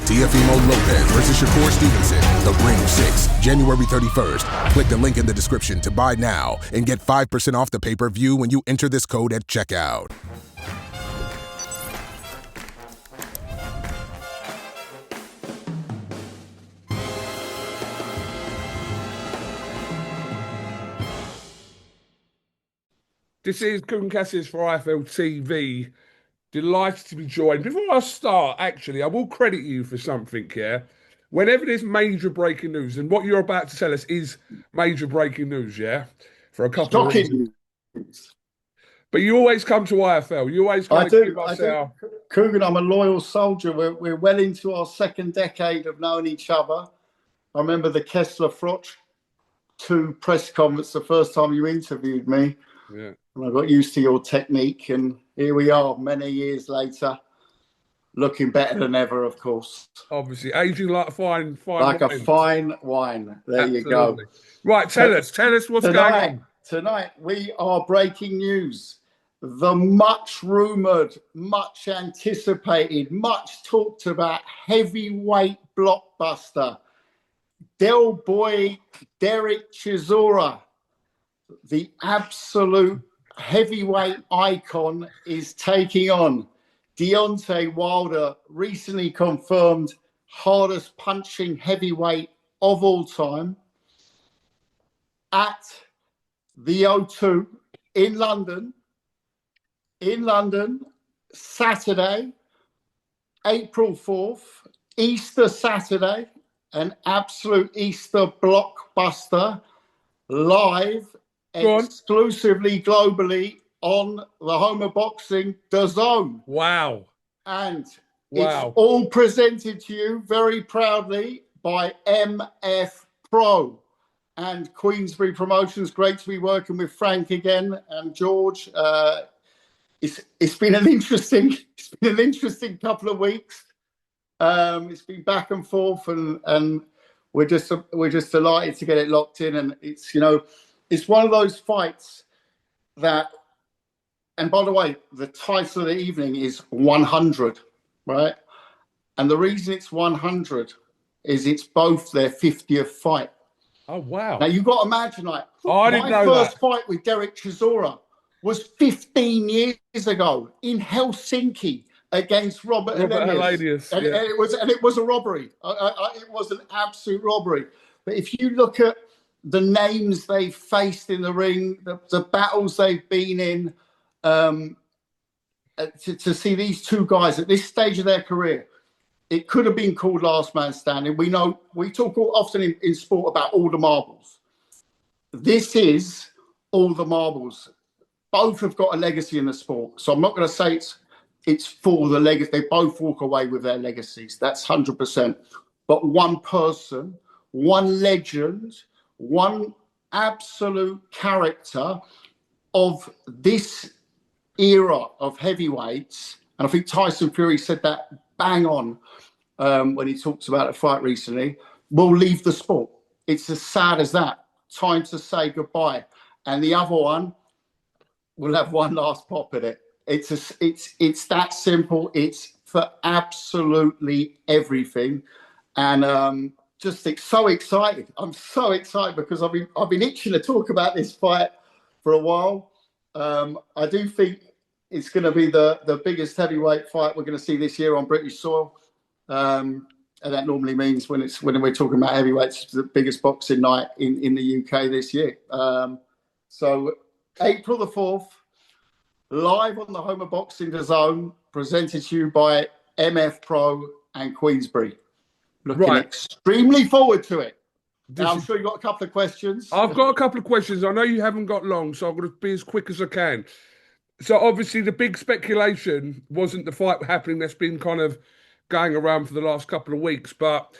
Teofimo Lopez versus Shakur Stevenson, The Ring 6, January 31st. Click the link in the description to buy now and get 5% off the pay-per-view when you enter this code at checkout. This is Kugan Cassius for IFLTV. Delighted to be joined. Before I start, actually, I will credit you for something here. Whenever there's major breaking news, and what you're about to tell us is major breaking news, yeah? For a couple of reasons. But you always come to IFL. You always kind of give us our... Kugan, I'm a loyal soldier. We're well into our second decade of knowing each other. I remember the Kessler Froch 2 press conference the first time you interviewed me. Yeah. And I got used to your technique, and here we are many years later, looking better than ever, of course. Obviously, aging like fine like wine. A fine wine. There Absolutely. You go. Right, tell us what's going on. Tonight, we are breaking news. The much rumoured, much anticipated, much talked about heavyweight blockbuster, Del Boy Derek Chisora, the absolute heavyweight icon, is taking on Deontay Wilder, recently confirmed hardest punching heavyweight of all time, at the O2 in London, Saturday, April 4th, Easter Saturday, an absolute Easter blockbuster, live, exclusively globally on the home of boxing, DAZN. Wow. And it's all presented to you very proudly by MF Pro and Queensbury Promotions. Great to be working with Frank again and George. It's been an interesting couple of weeks. It's been back and forth, and we're just delighted to get it locked in. And it's, you know, it's one of those fights that, and by the way, the title of the evening is 100, right? And the reason it's 100 is it's both their 50th fight. Oh, wow. Now, you've got to imagine, like, my first fight with Derek Chisora was 15 years ago in Helsinki against Robert Helenius. And it was a robbery. It was an absolute robbery. But if you look at the names they've faced in the ring, the battles they've been in, to see these two guys at this stage of their career, it could have been called last man standing. We know, we talk often in sport about all the marbles. This is all the marbles. Both have got a legacy in the sport. So I'm not going to say it's for the legacy. They both walk away with their legacies. That's 100%. But one person, one legend, one absolute character of this era of heavyweights, and I think Tyson Fury said that bang on when he talks about a fight recently, will leave the sport. It's as sad as that. Time to say goodbye. And the other one will have one last pop at it. It's that simple. It's for absolutely everything. And so excited. I'm so excited because I've been itching to talk about this fight for a while. I do think it's going to be the biggest heavyweight fight we're going to see this year on British soil. And that normally means when we're talking about heavyweights, it's the biggest boxing night in the UK this year. So April the 4th, live on the home of boxing, DAZN, presented to you by MF Pro and Queensbury. Looking extremely forward to it. Now, I'm sure you've got a couple of questions. I've got a couple of questions. I know you haven't got long, so I'm going to be as quick as I can. So obviously the big speculation wasn't the fight happening. That's been kind of going around for the last couple of weeks. But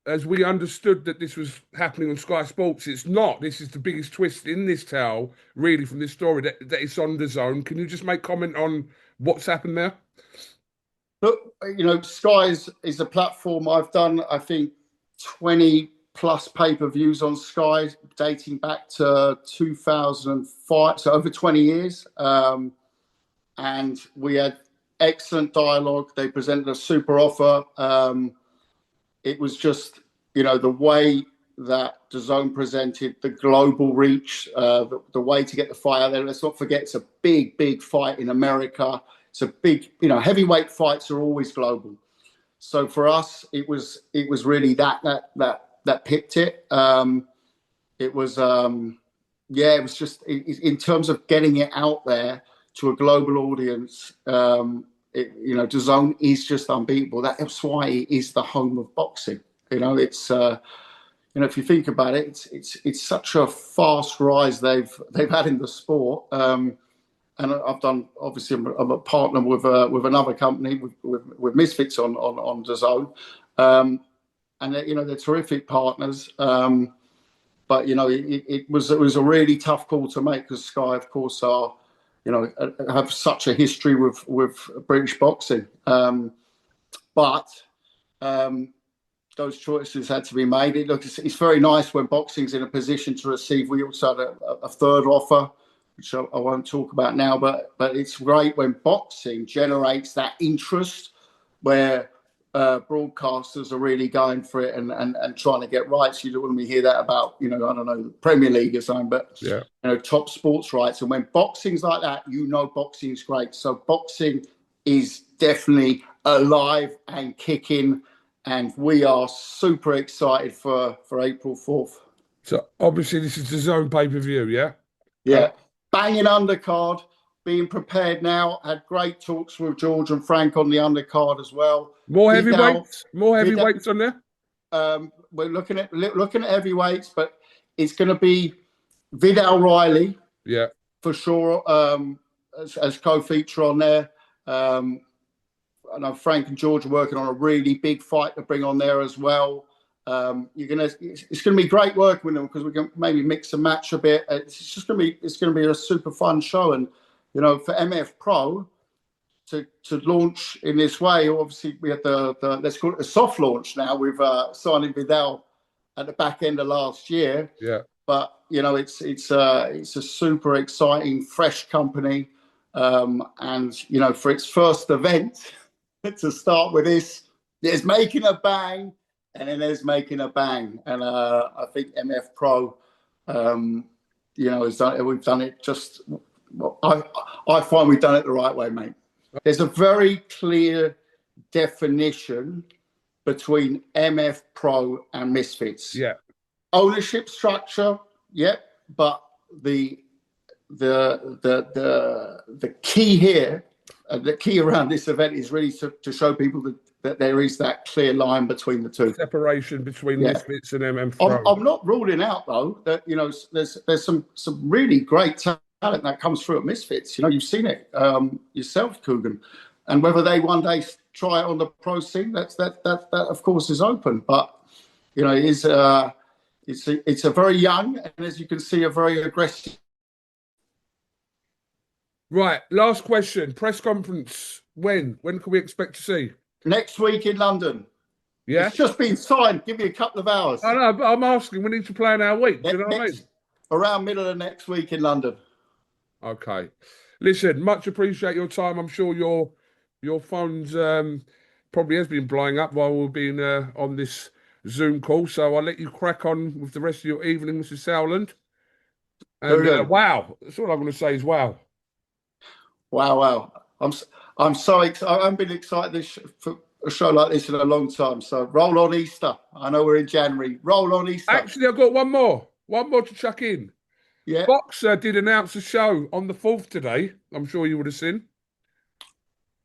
as we understood that this was happening on Sky Sports, it's not. This is the biggest twist in this tale, really, from this story, that it's on DAZN. Can you just make comment on what's happened there? Look, you know, Sky is a platform. I've done, I think, 20 plus pay-per-views on Sky dating back to 2005, so over 20 years. And we had excellent dialogue. They presented a super offer. It was just, the way that DAZN presented the global reach, the way to get the fight out there. Let's not forget, it's a big, big fight in America. It's a big, heavyweight fights are always global. So for us, it was really that picked it. It was, it was just in terms of getting it out there to a global audience. DAZN is just unbeatable. That's why it is the home of boxing. It's if you think about it, it's such a fast rise they've had in the sport. And I've done, obviously, I'm a partner with another company with Misfits on DAZN, and they're terrific partners. But it was a really tough call to make, because Sky, of course, are have such a history with British boxing. But those choices had to be made. It's very nice when boxing's in a position to receive. We also had a third offer, which I won't talk about now, but it's great when boxing generates that interest where broadcasters are really going for it and trying to get rights. You don't want to hear that about, I don't know, the Premier League or something, but, top sports rights. And when boxing's like that, boxing's great. So boxing is definitely alive and kicking. And we are super excited for April 4th. So obviously this is the DAZN pay-per-view, yeah? Yeah. Banging undercard, being prepared now. Had great talks with George and Frank on the undercard as well. More heavyweights? More heavyweights on there? We're looking at heavyweights, but it's going to be Vidal Riley. Yeah. For sure, as co-feature on there. I know Frank and George are working on a really big fight to bring on there as well. It's going to be great working with them, because we can maybe mix and match a bit. It's going to be a super fun show. And for MF Pro to launch in this way, obviously we had the let's call it a soft launch now with signing Vidal at the back end of last year. Yeah. But it's a super exciting, fresh company, and for its first event. To start with this, there's making a bang, and then there's making a bang. And I think MF Pro, we've done it just, I find we've done it the right way, mate. There's a very clear definition between MF Pro and Misfits. Yeah. Ownership structure, but the key here, the key around this event is really to show people that there is that clear line between the two. Separation between Misfits and MF Pro. I'm not ruling out, though, that there's some really great talent that comes through at Misfits. You've seen it yourself, Coogan, and whether they one day try it on the pro scene, that of course is open. But it's a very young, and as you can see, a very aggressive. Right, last question. Press conference. When can we expect to see? Next week in London. Yeah? It's just been signed. Give me a couple of hours. I know, but I'm asking. We need to plan our week. Do you know what I mean? Around middle of next week in London. Okay. Listen, much appreciate your time. I'm sure your phone's probably has been blowing up while we've been on this Zoom call. So I'll let you crack on with the rest of your evening, Mrs. Sauerland. And wow. That's all I'm going to say is wow. Wow. I'm so excited. I haven't been excited for a show like this in a long time. So roll on Easter. I know we're in January. Roll on Easter. Actually, I've got one more to chuck in. Yeah. Boxer did announce a show on the 4th today. I'm sure you would have seen.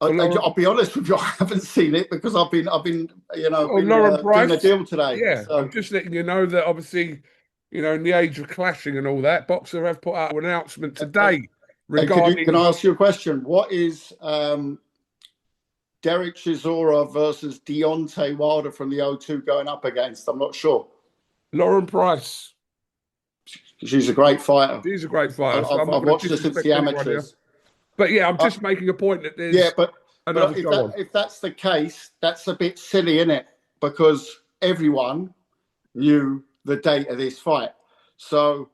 I'll be honest with you, I haven't seen it because I've been Lauren Price, doing a deal today. Yeah, so. I'm just letting you know that obviously, in the age of clashing and all that, Boxer have put out an announcement today. Can I ask you a question? What is Derek Chisora versus Deontay Wilder from the O2 going up against? I'm not sure. Lauren Price. She's a great fighter. She's a great fighter. I've watched her since the amateurs. But yeah, I'm just making a point that there's if that's the case, that's a bit silly, isn't it? Because everyone knew the date of this fight. So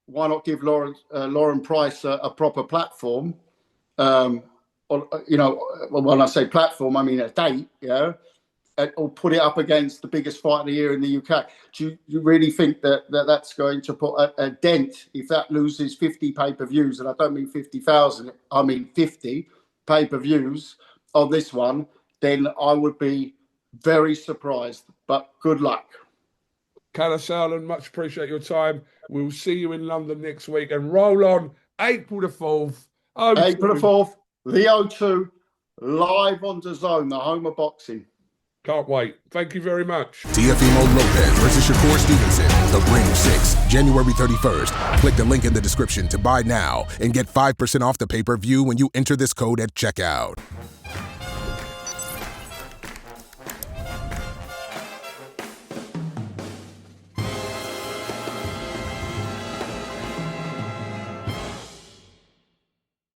why not give Lauren Price a proper platform? when I say platform, I mean a date, or put it up against the biggest fight of the year in the UK. Do you really think that's going to put a dent if that loses 50 pay-per-views? And I don't mean 50,000, I mean 50 pay-per-views on this one. Then I would be very surprised. But good luck. KALLE Sauerland, much appreciate your time. We'll see you in London next week. And roll on April the 4th. April the 4th, the O2, live on DAZN, the home of boxing. Can't wait. Thank you very much. Teofimo Lopez versus Shakur Stevenson, The Ring 6, January 31st. Click the link in the description to buy now and get 5% off the pay-per-view when you enter this code at checkout.